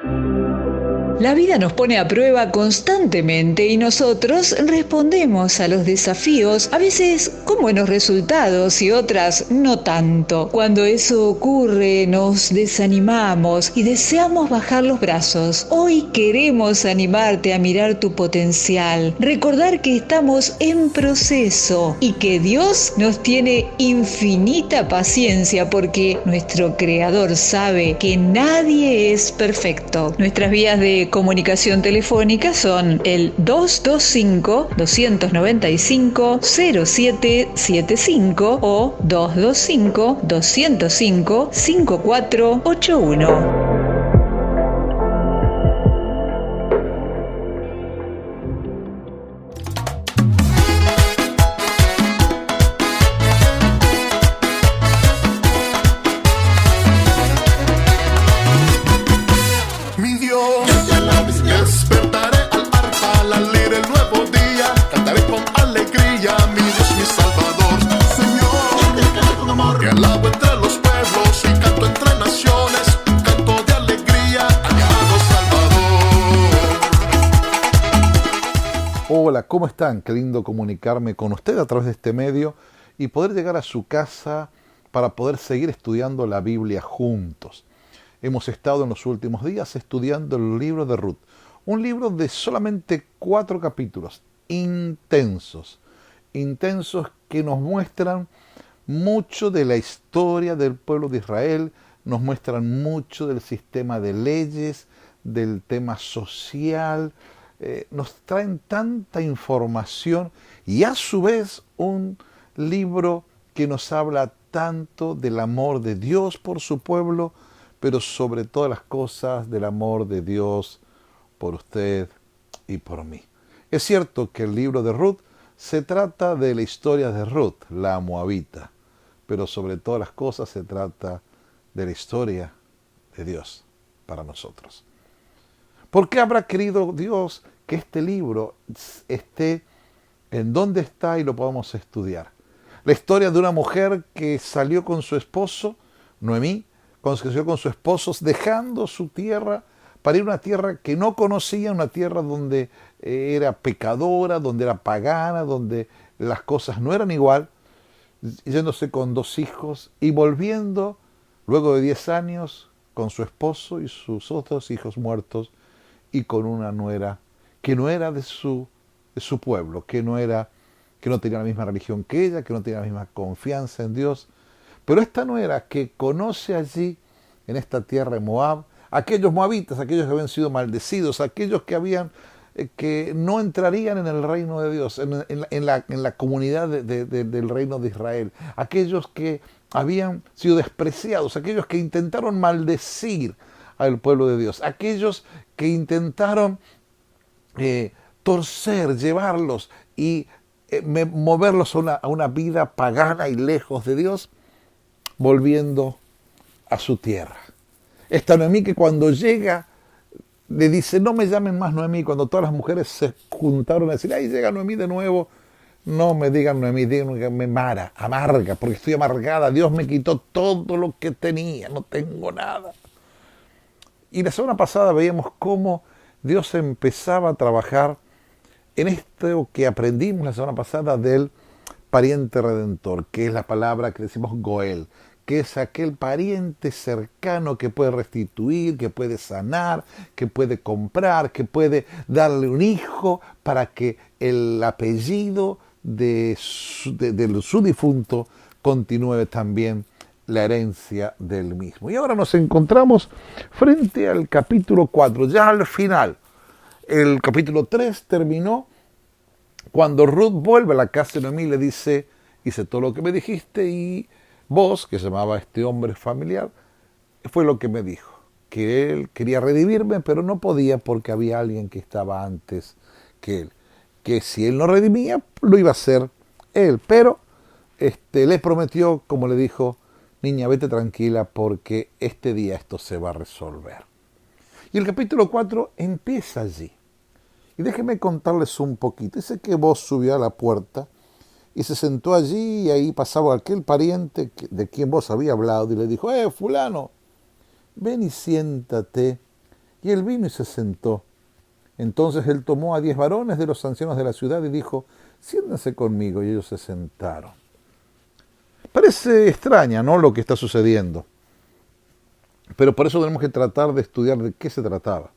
La vida nos pone a prueba constantemente y nosotros respondemos a los desafíos, a veces con buenos resultados y otras no tanto. Cuando eso ocurre, nos desanimamos y deseamos bajar los brazos. Hoy queremos animarte a mirar tu potencial, recordar que estamos en proceso y que Dios nos tiene infinita paciencia porque nuestro Creador sabe que nadie es perfecto. Nuestras vías de comunicación telefónica son el 225-295-0775 o 225-205-5481. Hola, ¿cómo están? Qué lindo comunicarme con usted a través de este medio y poder llegar a su casa para poder seguir estudiando la Biblia juntos. Hemos estado en los últimos días estudiando el libro de Ruth, un libro de solamente 4 capítulos, intensos que nos muestran mucho de la historia del pueblo de Israel, nos muestran mucho del sistema de leyes, del tema social. Nos traen tanta información y a su vez un libro que nos habla tanto del amor de Dios por su pueblo, pero sobre todas las cosas del amor de Dios por usted y por mí. Es cierto que el libro de Ruth se trata de la historia de Ruth, la moabita, pero sobre todas las cosas se trata de la historia de Dios para nosotros. ¿Por qué habrá querido Dios que este libro esté en donde está y lo podamos estudiar? La historia de una mujer que salió con su esposo, Noemí, cuando se casó con su esposo, dejando su tierra para ir a una tierra que no conocía, una tierra donde era pecadora, donde era pagana, donde las cosas no eran igual, yéndose con 2 hijos y volviendo luego de 10 años con su esposo y sus otros hijos muertos y con una nuera que no era de su pueblo, que no tenía la misma religión que ella, que no tenía la misma confianza en Dios. Pero esta nuera que conoce allí, en esta tierra de Moab, aquellos moabitas, aquellos que habían sido maldecidos, aquellos que no entrarían en el reino de Dios, en la comunidad del reino de Israel, aquellos que habían sido despreciados, aquellos que intentaron maldecir al pueblo de Dios, aquellos que intentaron torcer, llevarlos y moverlos a una vida pagana y lejos de Dios, volviendo a su tierra. Esta Noemí que cuando llega le dice, no me llamen más Noemí, cuando todas las mujeres se juntaron a decir, ahí llega Noemí de nuevo, no me digan Noemí, díganme Mara, amarga, porque estoy amargada, Dios me quitó todo lo que tenía, no tengo nada. Y la semana pasada veíamos cómo Dios empezaba a trabajar en esto que aprendimos la semana pasada del pariente redentor, que es la palabra que decimos Goel, que es aquel pariente cercano que puede restituir, que puede sanar, que puede comprar, que puede darle un hijo para que el apellido de su difunto continúe también la herencia del mismo. Y ahora nos encontramos frente al capítulo 4, ya al final. El capítulo 3 terminó cuando Ruth vuelve a la casa de Noemí y le dice, hice todo lo que me dijiste y vos, que se llamaba este hombre familiar, fue lo que me dijo, que él quería redimirme, pero no podía porque había alguien que estaba antes que él, que si él no redimía, lo iba a hacer él, pero le prometió, como le dijo, niña, vete tranquila porque este día esto se va a resolver. Y el capítulo 4 empieza allí. Y déjenme contarles un poquito. Dice que vos subió a la puerta y se sentó allí y ahí pasaba aquel pariente de quien vos había hablado y le dijo, fulano, ven y siéntate Y él vino y se sentó. Entonces él tomó a 10 varones de los ancianos de la ciudad y dijo, siéntense conmigo, y ellos se sentaron. Parece extraña, ¿no?, lo que está sucediendo. Pero por eso tenemos que tratar de estudiar de qué se trataba.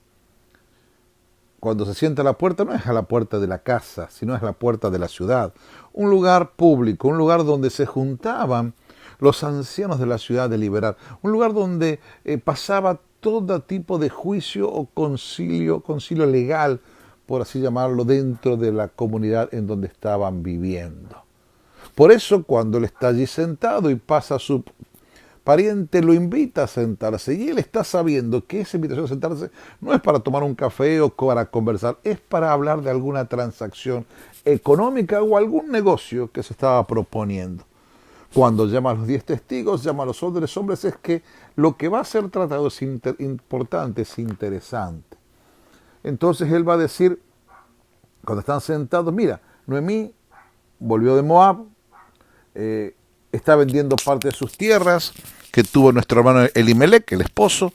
Cuando se sienta a la puerta, no es a la puerta de la casa, sino es a la puerta de la ciudad. Un lugar público, un lugar donde se juntaban los ancianos de la ciudad a deliberar. Un lugar donde pasaba todo tipo de juicio o concilio legal, por así llamarlo, dentro de la comunidad en donde estaban viviendo. Por eso, cuando él está allí sentado y pasa su pariente, lo invita a sentarse, y él está sabiendo que esa invitación a sentarse no es para tomar un café o para conversar, es para hablar de alguna transacción económica o algún negocio que se estaba proponiendo. Cuando llama a los 10 testigos, llama a los hombres, es que lo que va a ser tratado es importante, es interesante. Entonces él va a decir, cuando están sentados, mira, Noemí volvió de Moab, está vendiendo parte de sus tierras que tuvo nuestro hermano Elimelec, el esposo,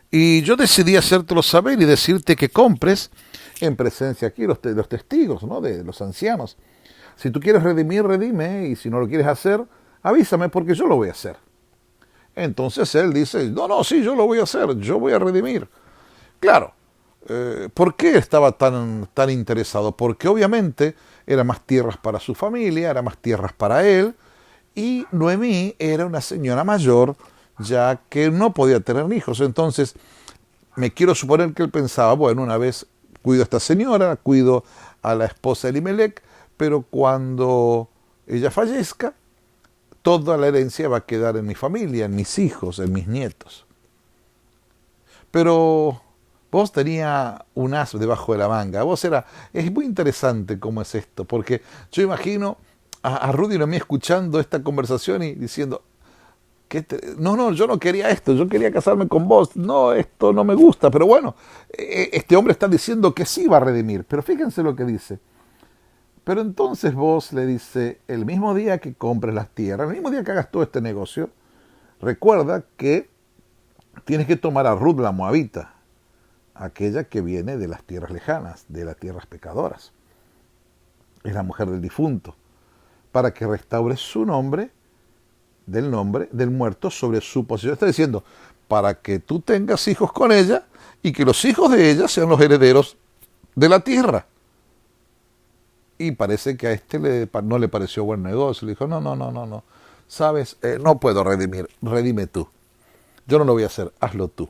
y yo decidí hacértelo saber y decirte que compres en presencia aquí los testigos, ¿no?, de los ancianos. Si tú quieres redimir, redime, y si no lo quieres hacer, avísame porque yo lo voy a hacer. Entonces él dice, no, sí, yo lo voy a hacer, yo voy a redimir. Claro, ¿por qué estaba tan interesado? Porque obviamente eran más tierras para su familia, eran más tierras para él, y Noemí era una señora mayor, ya que no podía tener hijos. Entonces, me quiero suponer que él pensaba, bueno, una vez cuido a esta señora, cuido a la esposa de Elimelec, pero cuando ella fallezca, toda la herencia va a quedar en mi familia, en mis hijos, en mis nietos. Pero vos tenía un as debajo de la manga. Es muy interesante cómo es esto, porque yo imagino a Ruth y Noemí escuchando esta conversación y diciendo, no, yo no quería esto, yo quería casarme con vos, no, esto no me gusta, pero bueno, este hombre está diciendo que sí va a redimir, pero fíjense lo que dice. Pero entonces vos, le dice, el mismo día que compres las tierras, el mismo día que hagas todo este negocio, recuerda que tienes que tomar a Ruth la moabita, aquella que viene de las tierras lejanas, de las tierras pecadoras. Es la mujer del difunto, para que restaure su nombre del muerto sobre su posesión. Está diciendo, para que tú tengas hijos con ella y que los hijos de ella sean los herederos de la tierra. Y parece que a este no le pareció buen negocio. Le dijo, no. Sabes, no puedo redimir, redime tú. Yo no lo voy a hacer, hazlo tú.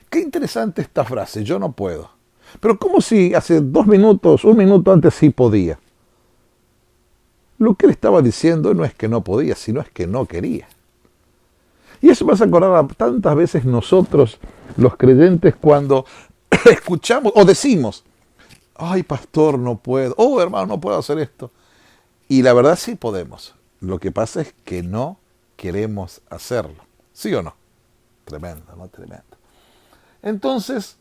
Qué interesante esta frase, yo no puedo. Pero ¿cómo si hace 2 minutos, 1 minuto antes sí podía? Lo que él estaba diciendo no es que no podía, sino es que no quería. Y eso me hace acordar a tantas veces nosotros, los creyentes, cuando escuchamos o decimos, ay, pastor, no puedo, oh, hermano, no puedo hacer esto. Y la verdad sí podemos. Lo que pasa es que no queremos hacerlo. ¿Sí o no? Tremendo, ¿no? Tremendo. Entonces,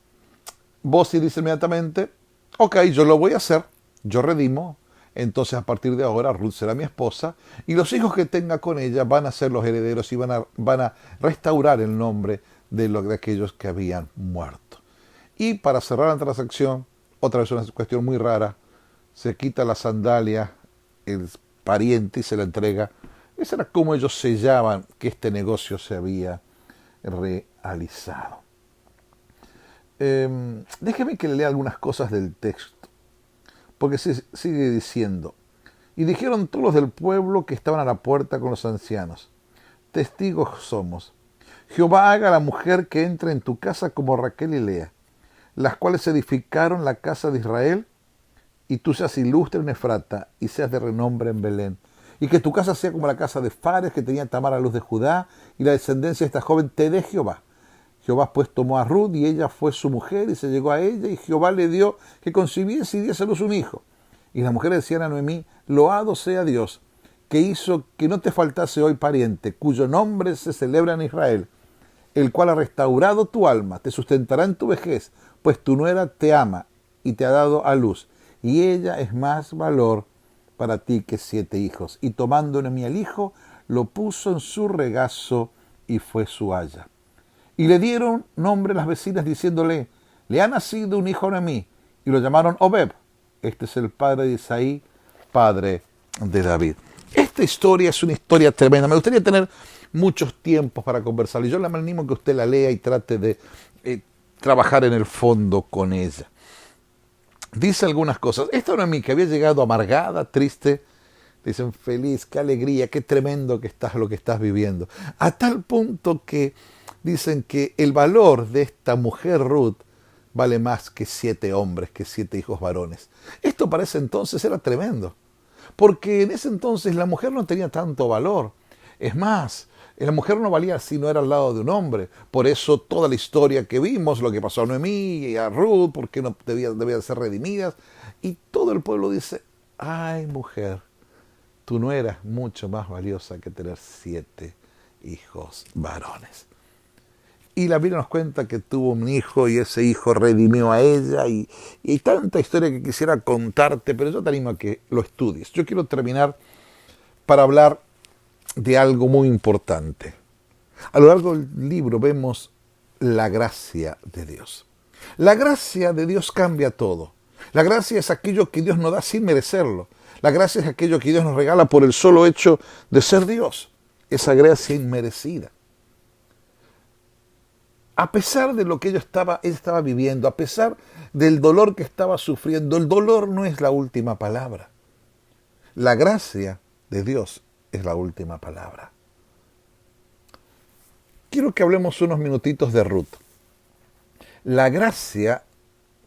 vos sí dices inmediatamente, ok, yo lo voy a hacer, yo redimo. Entonces a partir de ahora Ruth será mi esposa y los hijos que tenga con ella van a ser los herederos y van a restaurar el nombre de aquellos que habían muerto. Y para cerrar la transacción, otra vez una cuestión muy rara, se quita la sandalia el pariente y se la entrega. Esa era como ellos sellaban que este negocio se había realizado. Déjeme que le lea algunas cosas del texto. Porque se sigue diciendo, y dijeron todos los del pueblo que estaban a la puerta con los ancianos, testigos somos, Jehová haga a la mujer que entre en tu casa como Raquel y Lea, las cuales edificaron la casa de Israel, y tú seas ilustre en Efrata, y seas de renombre en Belén, y que tu casa sea como la casa de Fares, que tenía Tamar a luz de Judá, y la descendencia de esta joven te dé Jehová. Jehová pues tomó a Ruth y ella fue su mujer y se llegó a ella y Jehová le dio que concibiese y diese a luz un hijo. Y las mujeres decían a Noemí, loado sea Dios, que hizo que no te faltase hoy pariente, cuyo nombre se celebra en Israel, el cual ha restaurado tu alma, te sustentará en tu vejez, pues tu nuera te ama y te ha dado a luz, y ella es más valor para ti que 7 hijos. Y tomando Noemí al hijo, lo puso en su regazo y fue su haya. Y le dieron nombre las vecinas diciéndole, le ha nacido un hijo a Noemí. Y lo llamaron Obed. Este es el padre de Isaí, padre de David. Esta historia es una historia tremenda. Me gustaría tener muchos tiempos para conversar. Y yo le animo a que usted la lea y trate de trabajar en el fondo con ella. Dice algunas cosas. Esta Noemí, que había llegado amargada, triste, dicen feliz, qué alegría, qué tremendo que estás lo que estás viviendo. A tal punto que dicen que el valor de esta mujer Ruth vale más que 7 hombres, que 7 hijos varones. Esto para ese entonces era tremendo, porque en ese entonces la mujer no tenía tanto valor. Es más, la mujer no valía si no era al lado de un hombre. Por eso toda la historia que vimos, lo que pasó a Noemí y a Ruth, porque no debían ser redimidas, y todo el pueblo dice, ay mujer, tú no eras mucho más valiosa que tener 7 hijos varones. Y la Biblia nos cuenta que tuvo un hijo y ese hijo redimió a ella y hay tanta historia que quisiera contarte, pero yo te animo a que lo estudies. Yo quiero terminar para hablar de algo muy importante. A lo largo del libro vemos la gracia de Dios. La gracia de Dios cambia todo. La gracia es aquello que Dios nos da sin merecerlo. La gracia es aquello que Dios nos regala por el solo hecho de ser Dios. Esa gracia inmerecida. A pesar de lo que ella estaba viviendo, a pesar del dolor que estaba sufriendo, el dolor no es la última palabra. La gracia de Dios es la última palabra. Quiero que hablemos unos minutitos de Ruth. La gracia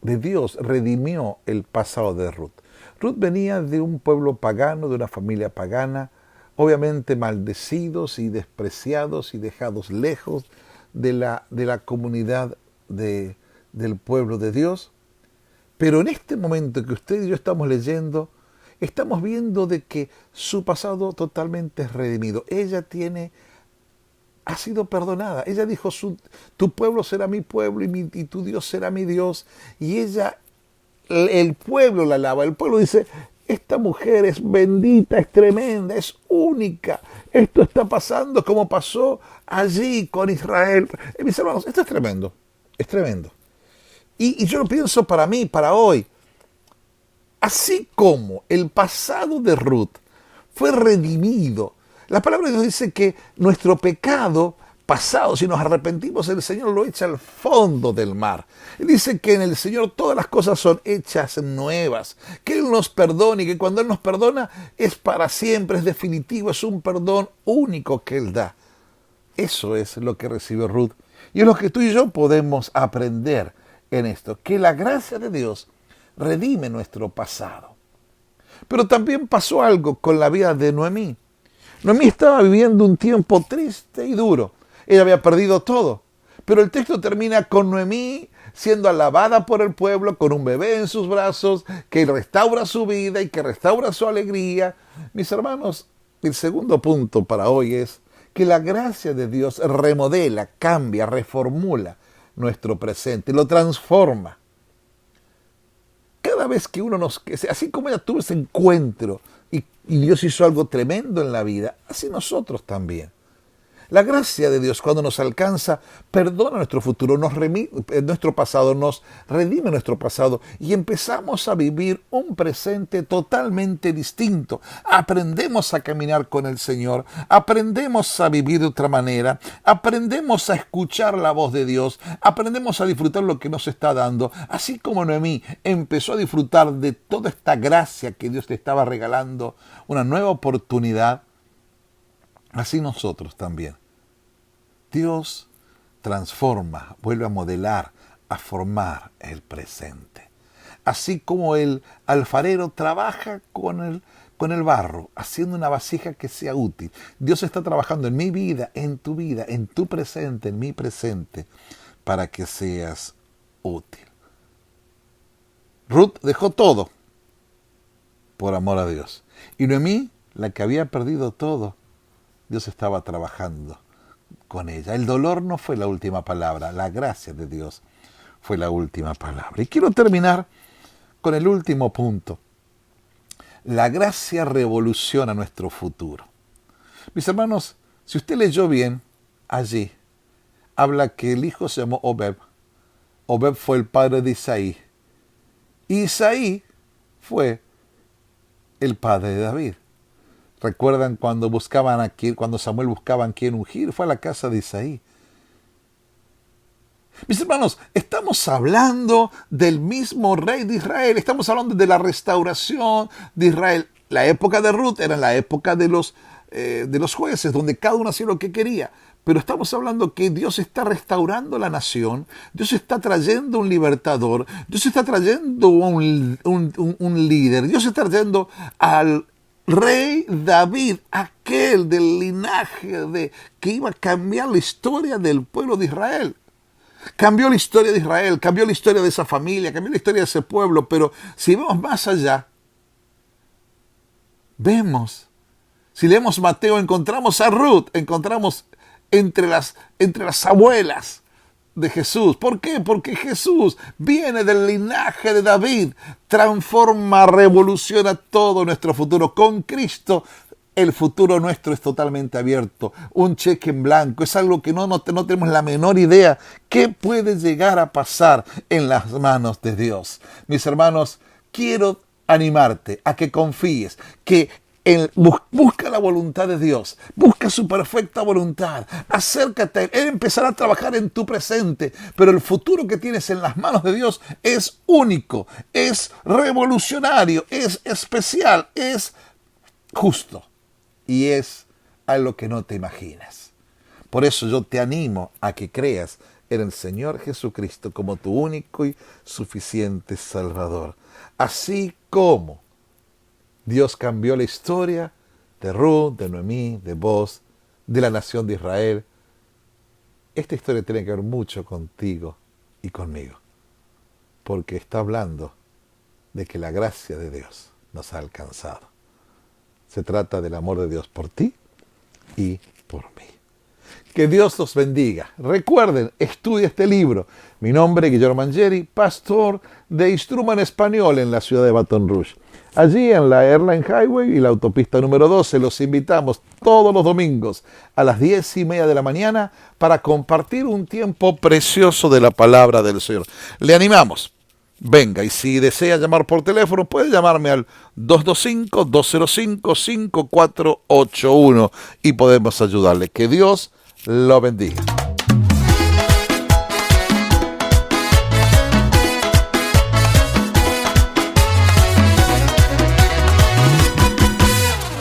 de Dios redimió el pasado de Ruth. Ruth venía de un pueblo pagano, de una familia pagana, obviamente maldecidos y despreciados y dejados lejos de la comunidad del pueblo de Dios. Pero en este momento que usted y yo estamos leyendo, estamos viendo de que su pasado totalmente es redimido. Ella ha sido perdonada. Ella dijo, tu pueblo será mi pueblo y tu Dios será mi Dios. Y el pueblo la alaba. El pueblo dice, esta mujer es bendita, es tremenda, es única. Esto está pasando como pasó allí con Israel. Mis hermanos, esto es tremendo. Es tremendo. Y yo lo pienso para mí, para hoy. Así como el pasado de Ruth fue redimido, la palabra de Dios dice que nuestro pecado pasado, si nos arrepentimos, el Señor lo echa al fondo del mar. Él dice que en el Señor todas las cosas son hechas nuevas, que Él nos perdona y que cuando Él nos perdona es para siempre, es definitivo, es un perdón único que Él da. Eso es lo que recibió Ruth. Y es lo que tú y yo podemos aprender en esto, que la gracia de Dios redime nuestro pasado. Pero también pasó algo con la vida de Noemí. Noemí estaba viviendo un tiempo triste y duro. Ella había perdido todo. Pero el texto termina con Noemí siendo alabada por el pueblo, con un bebé en sus brazos, que restaura su vida y que restaura su alegría. Mis hermanos, el segundo punto para hoy es que la gracia de Dios remodela, cambia, reformula nuestro presente, lo transforma. Cada vez que así como ella tuvo ese encuentro y Dios hizo algo tremendo en la vida, así nosotros también. La gracia de Dios cuando nos alcanza perdona nuestro futuro, nuestro pasado, nos redime nuestro pasado y empezamos a vivir un presente totalmente distinto. Aprendemos a caminar con el Señor, aprendemos a vivir de otra manera, aprendemos a escuchar la voz de Dios, aprendemos a disfrutar lo que nos está dando. Así como Noemí empezó a disfrutar de toda esta gracia que Dios le estaba regalando, una nueva oportunidad, así nosotros también. Dios transforma, vuelve a modelar, a formar el presente. Así como el alfarero trabaja con el barro, haciendo una vasija que sea útil. Dios está trabajando en mi vida, en tu presente, en mi presente, para que seas útil. Ruth dejó todo por amor a Dios. Y Noemí, la que había perdido todo, Dios estaba trabajando con ella. El dolor no fue la última palabra, la gracia de Dios fue la última palabra. Y quiero terminar con el último punto. La gracia revoluciona nuestro futuro. Mis hermanos, si usted leyó bien allí, habla que el hijo se llamó Obed. Obed fue el padre de Isaí. Isaí fue el padre de David. ¿Recuerdan cuando cuando Samuel buscaba a quién ungir? Fue a la casa de Isaí. Mis hermanos, estamos hablando del mismo rey de Israel. Estamos hablando de la restauración de Israel. La época de Ruth era la época de los jueces, donde cada uno hacía lo que quería. Pero estamos hablando que Dios está restaurando la nación, Dios está trayendo un libertador, Dios está trayendo un líder, Dios está trayendo al rey David, aquel del linaje que iba a cambiar la historia del pueblo de Israel. Cambió la historia de Israel, cambió la historia de esa familia, cambió la historia de ese pueblo, pero si vemos más allá, si leemos Mateo, encontramos a Ruth, encontramos entre las abuelas de Jesús. ¿Por qué? Porque Jesús viene del linaje de David, transforma, revoluciona todo nuestro futuro. Con Cristo el futuro nuestro es totalmente abierto, un cheque en blanco, es algo que no tenemos la menor idea qué puede llegar a pasar en las manos de Dios. Mis hermanos, quiero animarte a que confíes, que busca la voluntad de Dios, busca su perfecta voluntad, acércate a Él empezará a trabajar en tu presente, pero el futuro que tienes en las manos de Dios es único, es revolucionario, es especial, es justo y es algo que no te imaginas. Por eso yo te animo a que creas en el Señor Jesucristo como tu único y suficiente Salvador. Así como Dios cambió la historia de Ruth, de Noemí, de Boaz, de la nación de Israel. Esta historia tiene que ver mucho contigo y conmigo, porque está hablando de que la gracia de Dios nos ha alcanzado. Se trata del amor de Dios por ti y por mí. Que Dios los bendiga. Recuerden, estudia este libro. Mi nombre es Guillermo Mangieri, pastor de Instruma en Español en la ciudad de Baton Rouge. Allí en la Airline Highway y la autopista número 12 los invitamos todos los domingos a las 10:30 de la mañana para compartir un tiempo precioso de la palabra del Señor. Le animamos. Venga, y si desea llamar por teléfono, puede llamarme al 225-205-5481 y podemos ayudarle. Que Dios lo bendiga.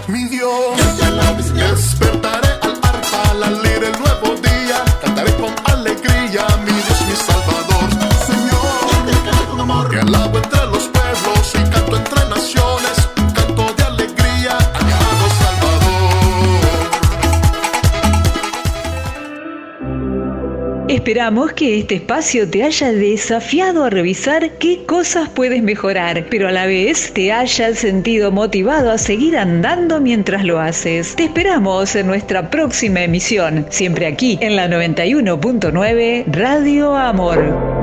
Mi Dios, despertaré al arpa, al leer el nuevo día, cantaré con alegría, mi Dios, mi Salvador. Señor, te canto con amor, te alabo entre los pueblos y canto entre naciones, un canto de alegría a mi amado Salvador. Esperamos que este espacio te haya desafiado a revisar qué cosas puedes mejorar, pero a la vez te haya sentido motivado a seguir andando mientras lo haces. Te esperamos en nuestra próxima emisión, siempre aquí en la 91.9 Radio Amor.